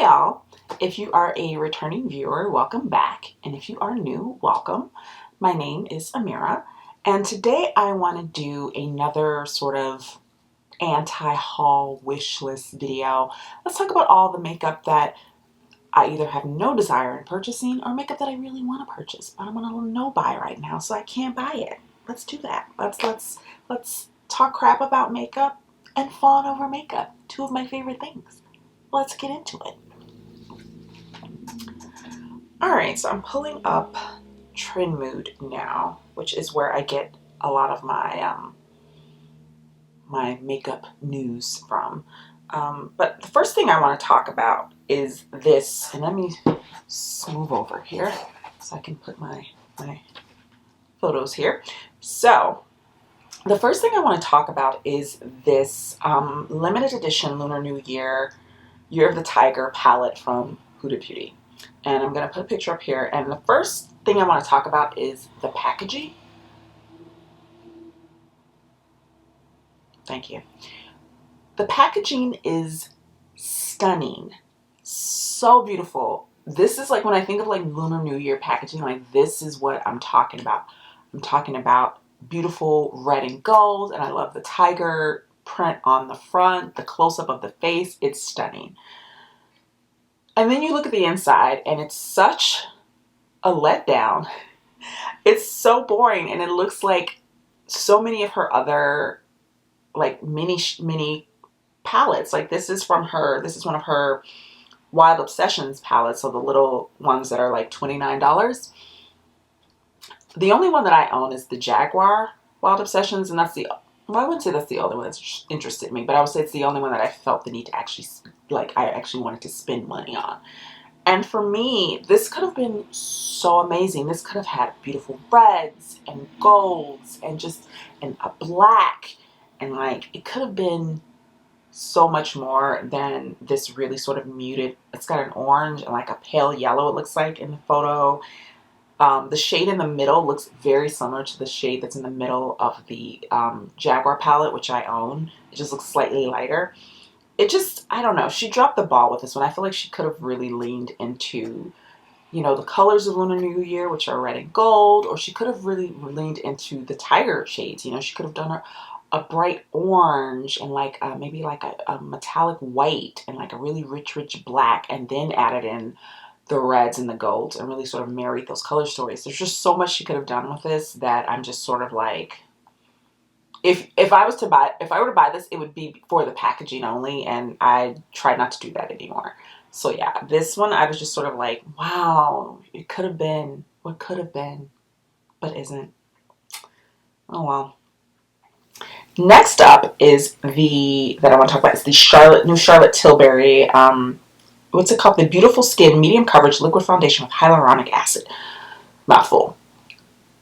y'all. If you are a returning viewer, welcome back. And if you are new, welcome. My name is Amira. And today I want to do another sort of anti-haul wish list video. Let's talk about all the makeup that I either have no desire in purchasing or makeup that I really want to purchase, but I'm on a no buy right now, so I can't buy it. Let's do that. Let's talk crap about makeup and fawn over makeup. Two of my favorite things. Let's get into it. Alright, so I'm pulling up Trend Mood now, which is where I get a lot of my my makeup news from. But the first thing I want to talk about is this, and let me move over here so I can put my photos here. So the first thing I want to talk about is this limited edition Lunar New Year of the Tiger palette from Huda Beauty. And I'm going to put a picture up here. And the first thing I want to talk about is the packaging. Thank you. The packaging is stunning. So beautiful. This is like when I think of like Lunar New Year packaging, like this is what I'm talking about. I'm talking about beautiful red and gold. And I love the tiger print on the front, the close-up of the face. It's stunning. And then you look at the inside and it's such a letdown. It's so boring, and it looks like so many of her other like mini palettes. Like this is from her, this is one of her Wild Obsessions palettes, so the little ones that are like $29. The only one that I own is the Jaguar Wild Obsessions, and that's the, well, I wouldn't say that's the only one that's interested me, but I would say it's the only one that I felt the need to actually, like, I actually wanted to spend money on. And for me, this could have been so amazing. This could have had beautiful reds and golds and just and a black, and like it could have been so much more than this really sort of muted. It's got an orange and like a pale yellow, it looks like in the photo. The shade in the middle looks very similar to the shade that's in the middle of the Jaguar palette, which I own. It just looks slightly lighter. It just, I don't know, she dropped the ball with this one. I feel like she could have really leaned into, you know, the colors of Lunar New Year, which are red and gold, or she could have really leaned into the tiger shades. You know, she could have done a bright orange and like maybe like a metallic white and like a really rich black, and then added in the reds and the golds and really sort of married those color stories. There's just so much she could have done with this that I'm just sort of like, if I were to buy this, it would be for the packaging only, and I try not to do that anymore. So yeah, this one I was just sort of like, wow, it could have been what could have been, but isn't. Oh well. Next up is that I want to talk about is the new Charlotte Tilbury, what's it called? The Beautiful Skin Medium Coverage Liquid Foundation with Hyaluronic Acid. Mouthful.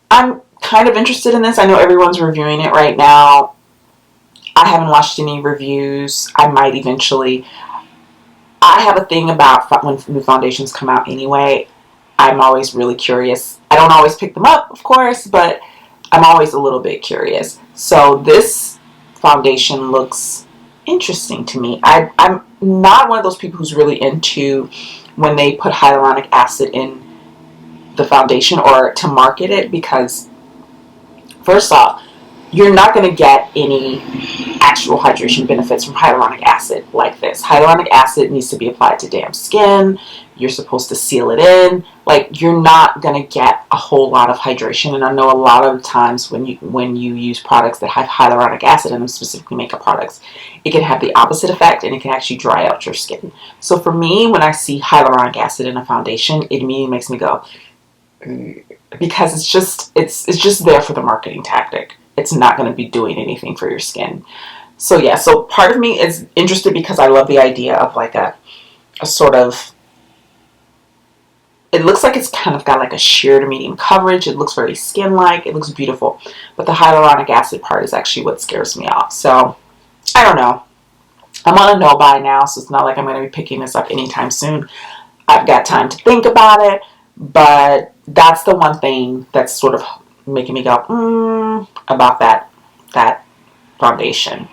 I'm kind of interested in this. I know everyone's reviewing it right now. I haven't watched any reviews. I might eventually. I have a thing about when new foundations come out anyway. I'm always really curious. I don't always pick them up, of course, but I'm always a little bit curious. So this foundation looks interesting to me. I'm not one of those people who's really into when they put hyaluronic acid in the foundation or to market it, because first off, you're not going to get any actual hydration benefits from hyaluronic acid like this. Hyaluronic acid needs to be applied to damp skin. You're supposed to seal it in. Like, you're not going to get a whole lot of hydration. And I know a lot of times when you use products that have hyaluronic acid in them, specifically makeup products, it can have the opposite effect, and it can actually dry out your skin. So for me, when I see hyaluronic acid in a foundation, it immediately makes me go, because it's just there for the marketing tactic. It's not going to be doing anything for your skin. So yeah, so part of me is interested because I love the idea of like a sort of, it looks like it's kind of got like a sheer to medium coverage. It looks very skin-like. It looks beautiful. But the hyaluronic acid part is actually what scares me off. So I don't know. I'm on a no buy now, so it's not like I'm going to be picking this up anytime soon. I've got time to think about it, but that's the one thing that's sort of making me go, about that foundation.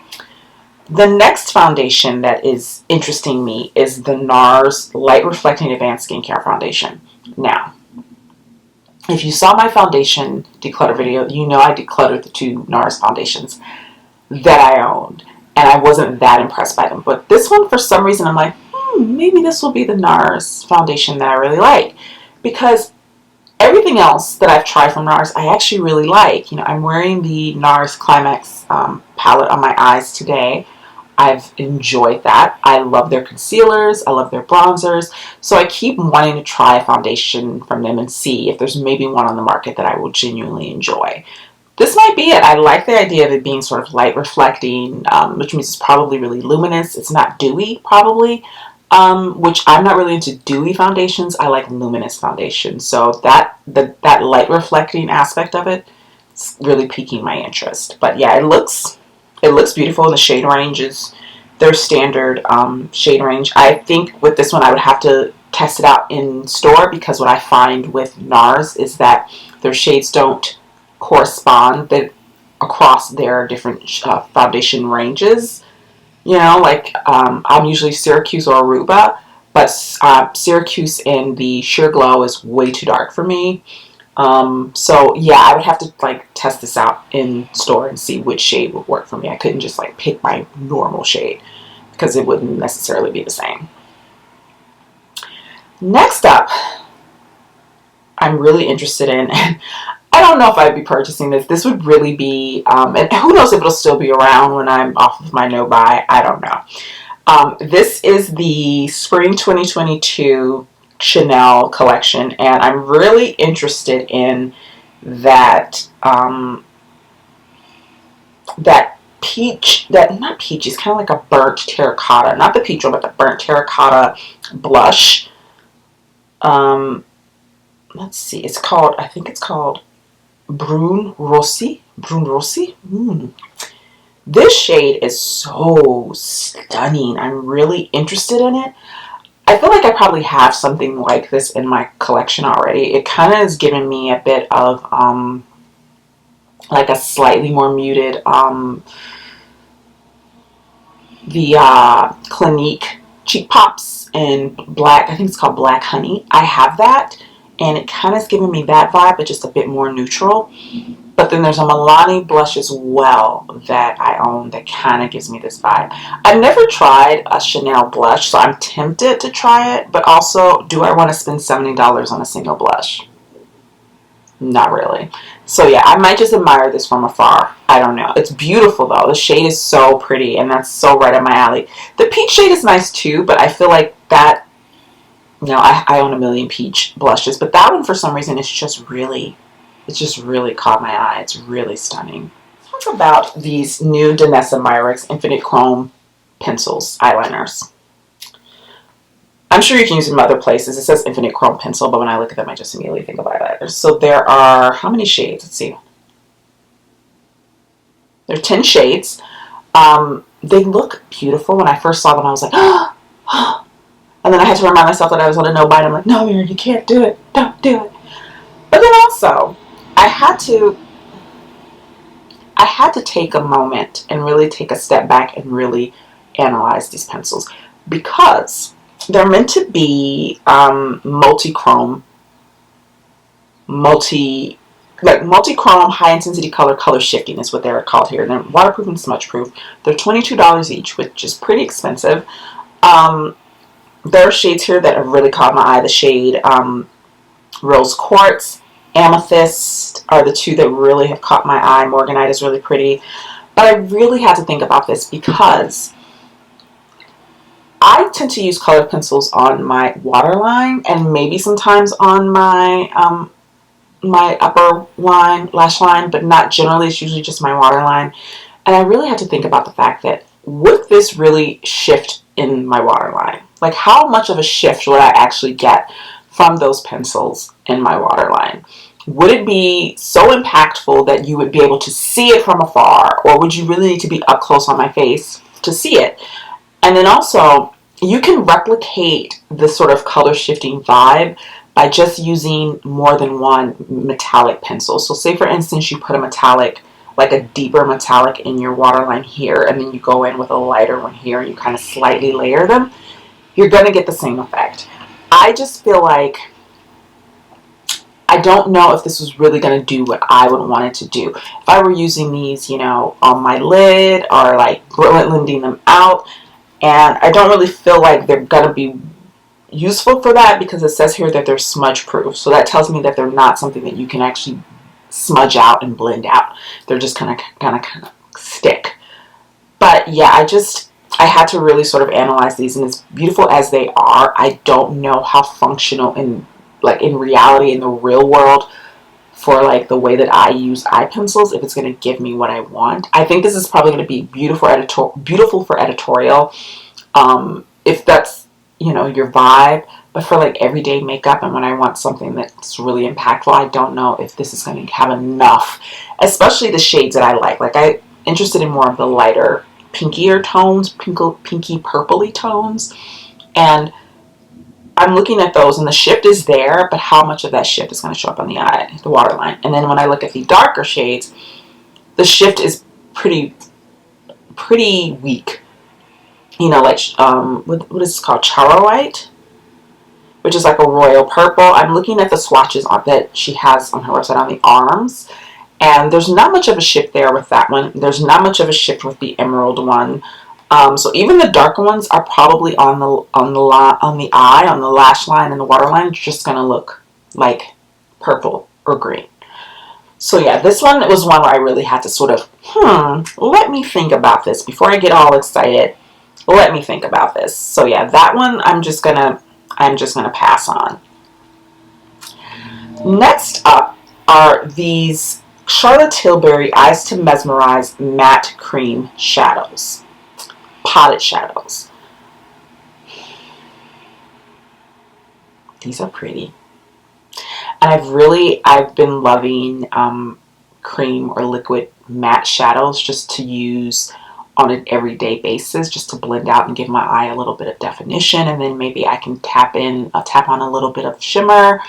The next foundation that is interesting me is the Nars Light Reflecting Advanced Skincare Foundation. Now, if you saw my foundation declutter video, you know I decluttered the 2 Nars foundations that I owned, and I wasn't that impressed by them. But this one, for some reason, I'm like, maybe this will be the Nars foundation that I really like, because everything else that I've tried from Nars, I actually really like. You know, I'm wearing the Nars Climax palette on my eyes today. I've enjoyed that. I love their concealers. I love their bronzers. So I keep wanting to try a foundation from them and see if there's maybe one on the market that I will genuinely enjoy. This might be it. I like the idea of it being sort of light reflecting, which means it's probably really luminous. It's not dewy, probably, which I'm not really into dewy foundations. I like luminous foundations. So that light reflecting aspect of it is really piquing my interest. But yeah, it looks beautiful. The shade range is their standard shade range. I think with this one I would have to test it out in store, because what I find with Nars is that their shades don't correspond across their different foundation ranges. You know, like I'm usually Syracuse or Aruba, but Syracuse in the Sheer Glow is way too dark for me. So yeah, I would have to like test this out in store and see which shade would work for me. I couldn't just like pick my normal shade, because it wouldn't necessarily be the same. Next up, I'm really interested in, and I don't know if I'd be purchasing this. This would really be, and who knows if it'll still be around when I'm off of my no-buy. I don't know. This is the Spring 2022 Chanel collection, and I'm really interested in that not peach, it's kind of like a burnt terracotta, not the peach one, but the burnt terracotta blush. Let's see, I think it's called Brun Rossi. This shade is so stunning. I'm really interested in it. I feel like I probably have something like this in my collection already. It kind of is giving me a bit of like a slightly more muted Clinique Cheek Pops in black. I think it's called Black Honey. I have that, and it kind of is giving me that vibe, but just a bit more neutral. But then there's a Milani blush as well that I own that kind of gives me this vibe. I've never tried a Chanel blush, so I'm tempted to try it. But also, do I want to spend $70 on a single blush? Not really. So yeah, I might just admire this from afar. I don't know. It's beautiful though. The shade is so pretty, and that's so right up my alley. The peach shade is nice too, but I feel like that, you know, I own a million peach blushes, but that one for some reason is just really... It's just really caught my eye. It's really stunning. Let's talk about these new Danessa Myricks Infinite Chrome pencils, eyeliners. I'm sure you can use them in other places. It says Infinite Chrome Pencil, but when I look at them, I just immediately think of eyeliners. So there are, how many shades? Let's see. There are 10 shades. They look beautiful. When I first saw them, I was like, oh. And then I had to remind myself that I was on a no-buy. I'm like, no, Mary, you can't do it. Don't do it. But then also, I had to take a moment and really take a step back and really analyze these pencils, because they're meant to be multi-chrome, multi-chrome, high-intensity color shifting is what they're called here. They're waterproof and smudge-proof. They're $22 each, which is pretty expensive. There are shades here that have really caught my eye. The shade Rose Quartz, Amethyst are the two that really have caught my eye. Morganite is really pretty. But I really had to think about this, because I tend to use colored pencils on my waterline and maybe sometimes on my my upper line, lash line, but not generally. It's usually just my waterline. And I really had to think about the fact that, would this really shift in my waterline? Like, how much of a shift would I actually get from those pencils in my waterline? Would it be so impactful that you would be able to see it from afar, or would you really need to be up close on my face to see it? And then also, you can replicate this sort of color shifting vibe by just using more than one metallic pencil. So say for instance you put a metallic, like a deeper metallic in your waterline here, and then you go in with a lighter one here and you kind of slightly layer them, you're going to get the same effect. I just feel like I don't know if this was really going to do what I would want it to do. If I were using these, you know, on my lid or like blending them out, and I don't really feel like they're going to be useful for that because it says here that they're smudge proof. So that tells me that they're not something that you can actually smudge out and blend out. They're just kind of stick. But yeah, I had to really sort of analyze these, and as beautiful as they are, I don't know how functional in reality, in the real world, for like the way that I use eye pencils, if it's going to give me what I want. I think this is probably going to be beautiful for editorial, if that's, you know, your vibe. But for like everyday makeup and when I want something that's really impactful, I don't know if this is going to have enough, especially the shades that I like. Like, I'm interested in more of the lighter, pinkier tones, pinky purpley tones, and I'm looking at those, and the shift is there, but how much of that shift is going to show up on the eye, the waterline? And then when I look at the darker shades, the shift is pretty weak. You know, like what is this called, Charo White, which is like a royal purple. I'm looking at the swatches that she has on her website on the arms, and there's not much of a shift there with that one. There's not much of a shift with the emerald one. So even the darker ones are probably on the eye, on the lash line and the waterline, just gonna look like purple or green. So yeah, this one was one where I really had to sort of, let me think about this before I get all excited. Let me think about this. So yeah, that one I'm just gonna pass on. Next up are these Charlotte Tilbury Eyes to Mesmerize Matte Cream Shadows. Potted shadows. These are pretty. And I've been loving cream or liquid matte shadows just to use on an everyday basis, just to blend out and give my eye a little bit of definition, and then maybe I can tap on a little bit of shimmer.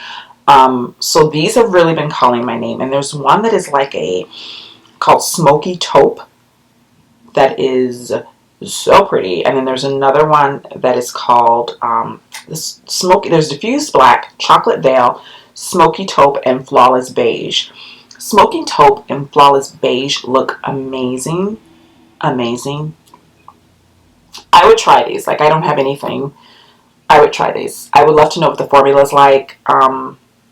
So these have really been calling my name, and there's one that is called Smoky Taupe that is so pretty, and then there's another one that is called there's Diffused Black, Chocolate Veil, Smoky Taupe, and Flawless Beige. Smoky Taupe and Flawless Beige look amazing. Amazing. I would try these. Like, I don't have anything. I would try these. I would love to know what the formula is like.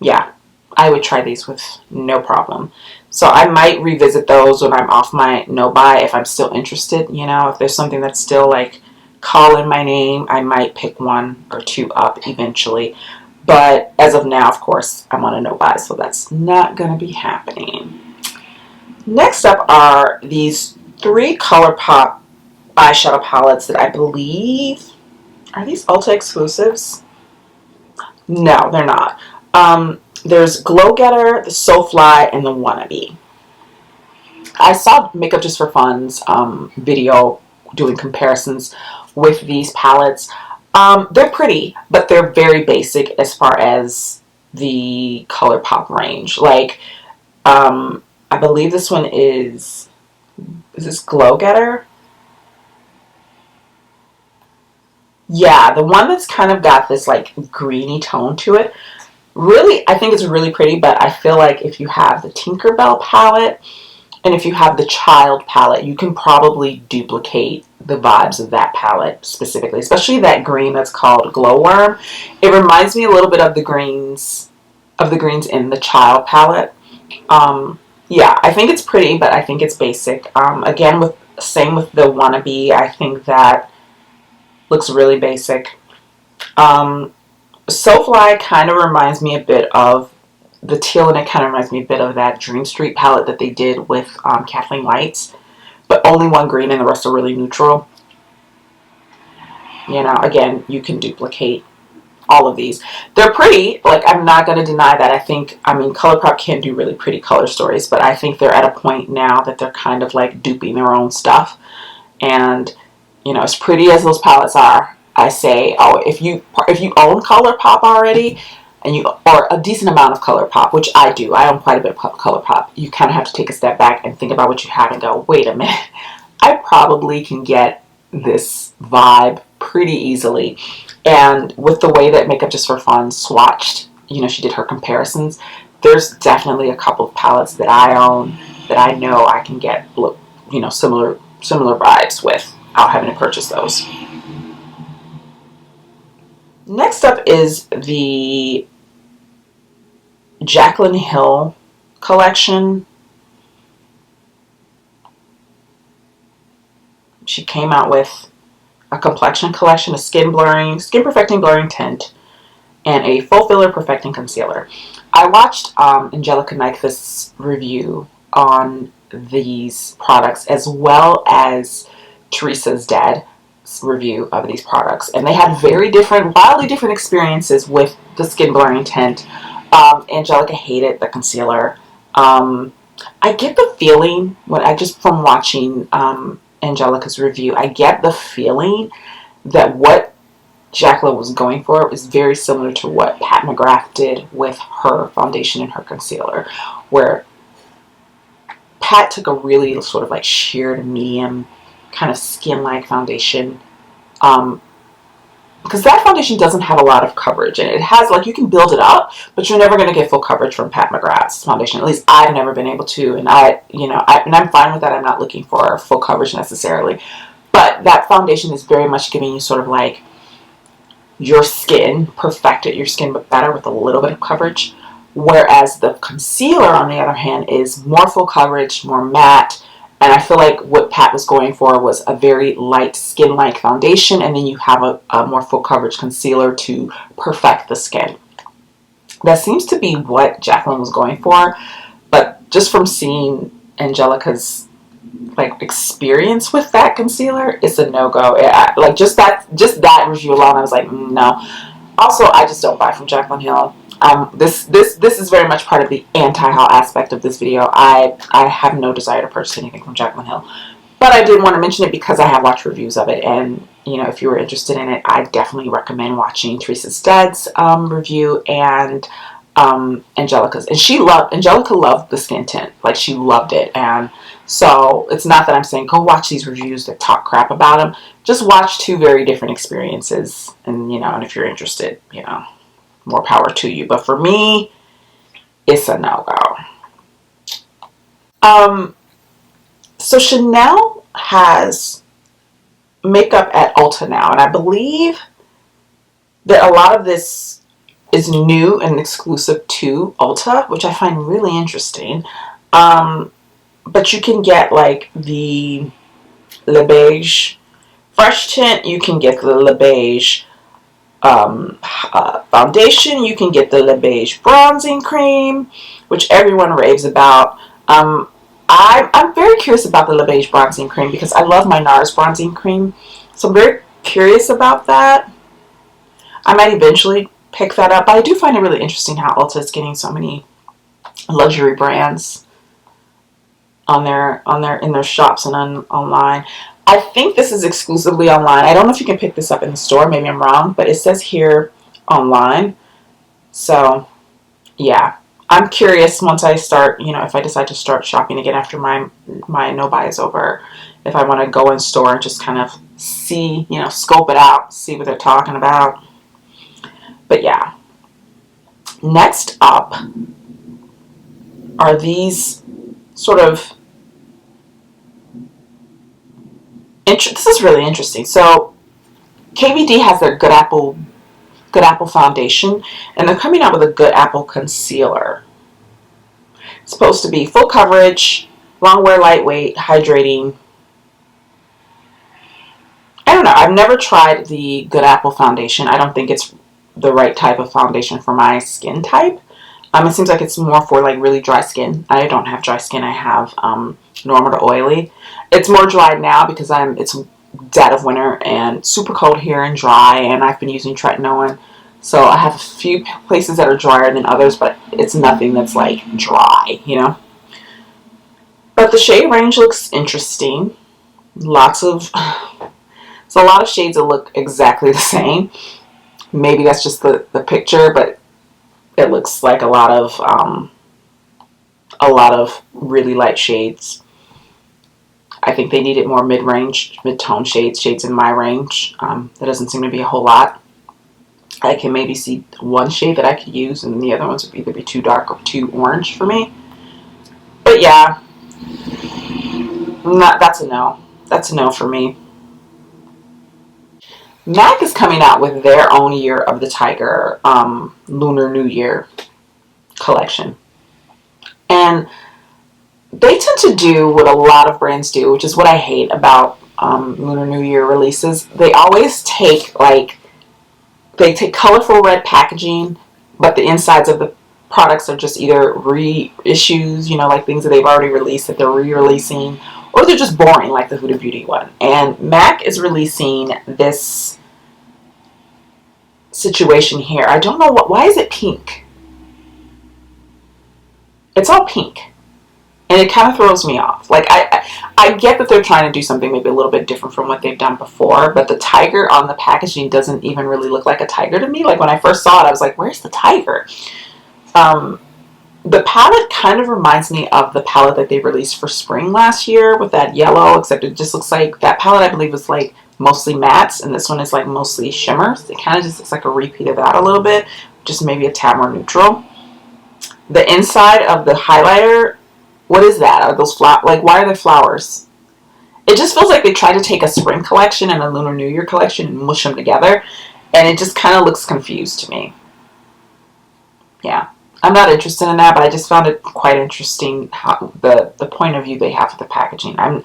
Yeah, I would try these with no problem. So I might revisit those when I'm off my no-buy if I'm still interested. You know, if there's something that's still like calling my name, I might pick one or two up eventually. But as of now, of course, I'm on a no-buy, so that's not going to be happening. Next up are these 3 Colourpop eyeshadow palettes that I believe, are these Ulta exclusives? No, they're not. There's Glow Getter, the Soulfly, and the Wannabe. I saw Makeup Just for Fun's video doing comparisons with these palettes. They're pretty, but they're very basic as far as the Colourpop range. Like, I believe this one is this Glow Getter? Yeah, the one that's kind of got this like greeny tone to it. Really, I think it's really pretty, but I feel like if you have the Tinkerbell palette and if you have the Child palette, you can probably duplicate the vibes of that palette specifically, especially that green that's called Glowworm. It reminds me a little bit of the greens in the Child palette. Yeah, I think it's pretty, but I think it's basic. Again, same with the Wannabe. I think that looks really basic. Soulfly kind of reminds me a bit of the teal, and it kind of reminds me a bit of that Dream Street palette that they did with Kathleen Lights, but only one green and the rest are really neutral. You know, again, you can duplicate all of these. They're pretty. Like, I'm not going to deny that. I mean, Colourpop can do really pretty color stories, but I think they're at a point now that they're kind of like duping their own stuff. And, you know, as pretty as those palettes are, I say, oh, if you own Colourpop already, and or a decent amount of Colourpop, which I do. I own quite a bit of Colourpop. You kind of have to take a step back and think about what you have and go, wait a minute, I probably can get this vibe pretty easily. And with the way that Makeup Just for Fun swatched, you know, she did her comparisons, there's definitely a couple of palettes that I own that I know I can get, you know, similar vibes without having to purchase those. Next up is the Jaclyn Hill collection. She came out with a complexion collection, a skin perfecting blurring tint, and a full filler perfecting concealer. I watched Angelica Nyquist's review on these products, as well as Teresa's dad's review of these products, and they had wildly different experiences with the skin blurring tint. Angelica hated the concealer. I get the feeling from watching Angelica's review, I get the feeling that what Jaclyn was going for is very similar to what Pat McGrath did with her foundation and her concealer, where Pat took a really sort of like sheer to medium kind of skin-like foundation, because that foundation doesn't have a lot of coverage, and it has, like, you can build it up, but you're never going to get full coverage from Pat McGrath's foundation. At least I've never been able to, and I'm fine with that. I'm not looking for full coverage necessarily, but that foundation is very much giving you sort of like your skin, perfected your skin, but better with a little bit of coverage. Whereas the concealer, on the other hand, is more full coverage, more matte. And I feel like what Pat was going for was a very light skin-like foundation, and then you have a more full coverage concealer to perfect the skin. That seems to be what Jaclyn was going for, but just from seeing Angelica's like experience with that concealer, it's a no-go. Like just that review alone, I was like, no. Also, I just don't buy from Jaclyn Hill. This is very much part of the anti-haul aspect of this video. I have no desire to purchase anything from Jaclyn Hill, but I did want to mention it because I have watched reviews of it, and you know, if you were interested in it, I definitely recommend watching Teresa's dad's review and Angelica's. And Angelica loved the skin tint, like she loved it, and so it's not that I'm saying go watch these reviews that talk crap about them. Just watch two very different experiences, and you know, and if you're interested, you know, more power to you. But for me, it's a no-go. So Chanel has makeup at Ulta now, and I believe that a lot of this is new and exclusive to Ulta, which I find really interesting. But you can get like the Le Beige Fresh Tint, you can get the Le Beige foundation, you can get the Le Beige Bronzing Cream, which everyone raves about. I'm very curious about the Le Beige Bronzing Cream because I love my Nars Bronzing Cream, so I'm very curious about that. I might eventually pick that up, but I do find it really interesting how Ulta is getting so many luxury brands in their shops and online. I think this is exclusively online. I don't know if you can pick this up in the store. Maybe I'm wrong, but it says here online. So, yeah. I'm curious once I start, you know, if I decide to start shopping again after my no buy is over, if I want to go in store and just kind of see, you know, scope it out, see what they're talking about. But yeah. Next up are these sort of this is really interesting. So KVD has their Good Apple foundation, and they're coming out with a Good Apple concealer. It's supposed to be full coverage, long wear, lightweight, hydrating. I don't know. I've never tried the Good Apple foundation. I don't think it's the right type of foundation for my skin type. It seems like it's more for like really dry skin. I don't have dry skin. I have normal to oily. It's more dry now because it's dead of winter and super cold here and dry, and I've been using tretinoin. So I have a few places that are drier than others, but it's nothing that's like dry, you know. But the shade range looks interesting. It's a lot of shades that look exactly the same. Maybe that's just the picture, but It looks like a lot of really light shades. I think they needed more mid-range, mid-tone shades in my range. There doesn't seem to be a whole lot. I can maybe see one shade that I could use, and the other ones would either be too dark or too orange for me. But yeah, that's a no. That's a no for me. MAC is coming out with their own Year of the Tiger Lunar New Year collection. And they tend to do what a lot of brands do, which is what I hate about Lunar New Year releases. They always take they take colorful red packaging, but the insides of the products are just either reissues, like things that they've already released that they're re-releasing, or they're just boring, like the Huda Beauty one. And MAC is releasing this situation here. I don't know why is it pink? It's all pink. And it kind of throws me off. Like, I get that they're trying to do something maybe a little bit different from what they've done before, but the tiger on the packaging doesn't even really look like a tiger to me. Like, when I first saw it, I was like, where's the tiger? The palette kind of reminds me of the palette that they released for spring last year with that yellow, except it just looks like that palette, I believe, was like mostly mattes, and this one is like mostly shimmers. It kind of just looks like a repeat of that a little bit, just maybe a tad more neutral. The inside of the highlighter, what is that? Are those flowers? Like, why are there flowers? It just feels like they tried to take a spring collection and a Lunar New Year collection and mush them together, and it just kind of looks confused to me. Yeah. I'm not interested in that, but I just found it quite interesting how the point of view they have with the packaging. I'm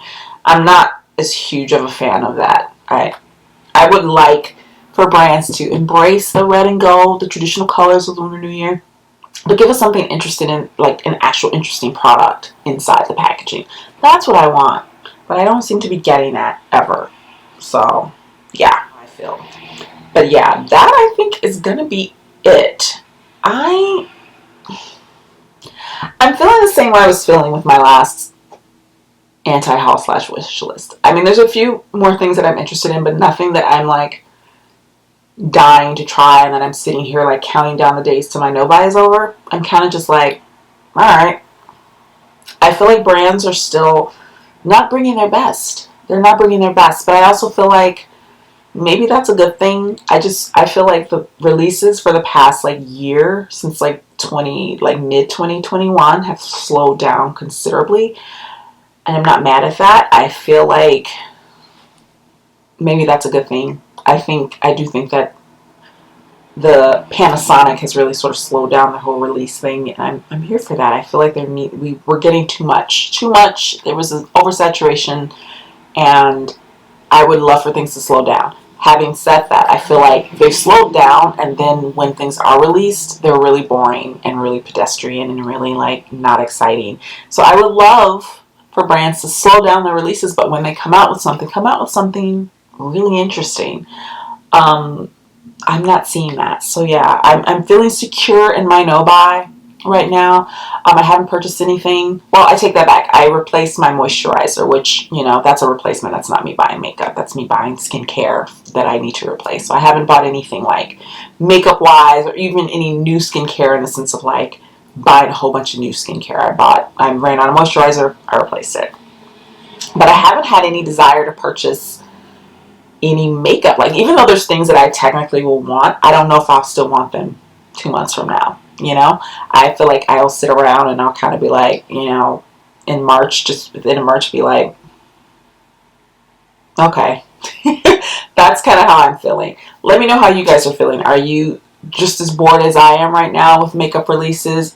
not as huge of a fan of that. I would like for brands to embrace the red and gold, the traditional colors of Lunar New Year, but give us something interesting in, like, an actual interesting product inside the packaging. That's what I want, but I don't seem to be getting that ever. So yeah, I feel. But yeah, that I think is gonna be it. I'm feeling the same way I was feeling with my last anti-haul / wish list. I mean, there's a few more things that I'm interested in, but nothing that I'm like dying to try and then I'm sitting here like counting down the days till my no-buy is over. I'm kind of just like, alright. I feel like brands are still not bringing their best. They're not bringing their best, but I also feel like maybe that's a good thing. I feel like the releases for the past like year, since like mid 2021, have slowed down considerably, and I'm not mad at that. I feel like maybe that's a good thing. I do think that the Panasonic has really sort of slowed down the whole release thing, and I'm here for that. I feel like we're getting too much. There was an oversaturation, and I would love for things to slow down. Having said that, I feel like they've slowed down, and then when things are released, they're really boring and really pedestrian and really like not exciting. So I would love for brands to slow down their releases, but when they come out with something really interesting. I'm not seeing that. So yeah, I'm feeling secure in my no-buy right now. I haven't purchased anything. Well, I take that back. I replaced my moisturizer, which, that's a replacement. That's not me buying makeup. That's me buying skincare that I need to replace. So I haven't bought anything like makeup-wise or even any new skincare in the sense of like buying a whole bunch of new skincare. I ran out of moisturizer. I replaced it. But I haven't had any desire to purchase any makeup. Like, even though there's things that I technically will want, I don't know if I'll still want them 2 months from now. I feel like I'll sit around and I'll kind of be like, in March, just within a March, be like, okay. That's kind of how I'm feeling. Let me know how you guys are feeling. Are you just as bored as I am right now with makeup releases?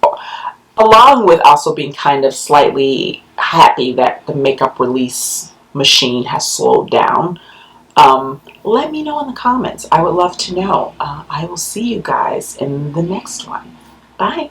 Along with also being kind of slightly happy that the makeup release machine has slowed down. Let me know in the comments. I would love to know. I will see you guys in the next one. Bye.